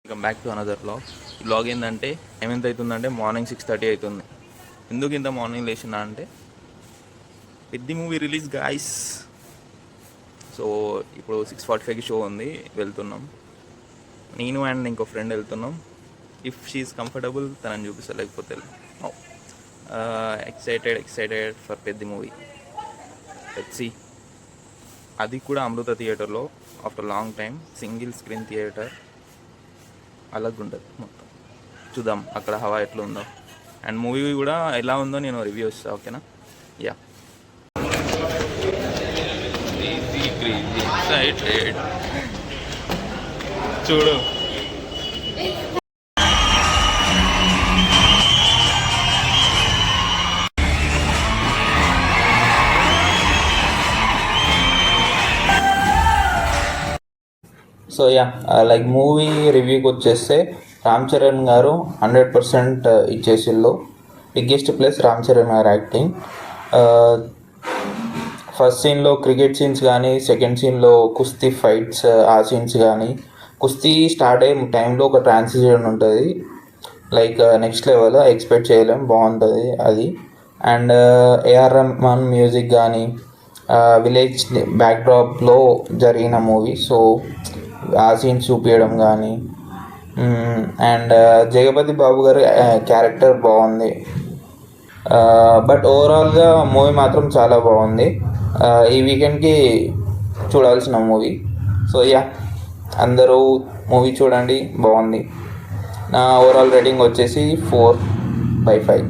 Welcome back to another blog. ఈ blog ఏంటంటే ఎంత అవుతుందంటే మార్నింగ్ 6:30 అవుతుంది. ఎందుకు ఇంత మార్నింగ్ లేచినా అంటే పెద్ద మూవీ రిలీజ్ గాయస్. సో ఇప్పుడు 6:45కి షో ఉంది, వెళ్తున్నాం. నేను అండ్ ఇంకో ఫ్రెండ్ వెళ్తున్నాం. ఇఫ్ షీఈస్ కంఫర్టబుల్ తనని చూపిస్తా, లేకపోతే ఎక్సైటెడ్ ఫర్ పెద్ద మూవీ. Let's see. అది కూడా అమృత థియేటర్లో after long time, single screen theatre. అలాగ ఉంటుంది మొత్తం. చూద్దాం అక్కడ హవా ఎట్లా ఉందో, అండ్ మూవీ కూడా ఎలా ఉందో నేను రివ్యూ ఇస్తాను. ఓకేనా? యా. ఎక్సైటెడ్ చూడు. సో యా, లైక్ మూవీ రివ్యూకి వచ్చేస్తే రామ్ చరణ్ గారు 100% ఇచ్చేసిల్లో. బిగ్గెస్ట్ ప్లస్ రామ్ చరణ్ గారు యాక్టింగ్. ఫస్ట్ సీన్లో క్రికెట్ సీన్స్ కానీ, సెకండ్ సీన్లో కుస్తీ ఫైట్స్ ఆ సీన్స్ కానీ, కుస్తీ స్టార్ట్ అయ్యే టైంలో ఒక ట్రాన్సిషన్ ఉంటుంది, లైక్ నెక్స్ట్ లెవెల్, ఎక్స్పెక్ట్ చేయలేం, బాగుంటుంది అది. అండ్ ఏఆర్ రెహమాన్ మ్యూజిక్ కానీ, విలేజ్ బ్యాక్డ్రాప్లో జరిగిన మూవీ, సో ఆ సీన్స్ చూపించడం కానీ, అండ్ జగపతి బాబు గారి క్యారెక్టర్ బాగుంది. బట్ ఓవరాల్గా మూవీ మాత్రం చాలా బాగుంది. ఈ వీకెండ్కి చూడాల్సిన మూవీ. సో యా, అందరూ మూవీ చూడండి, బాగుంది. నా ఓవరాల్ రేటింగ్ వచ్చేసి 4/5.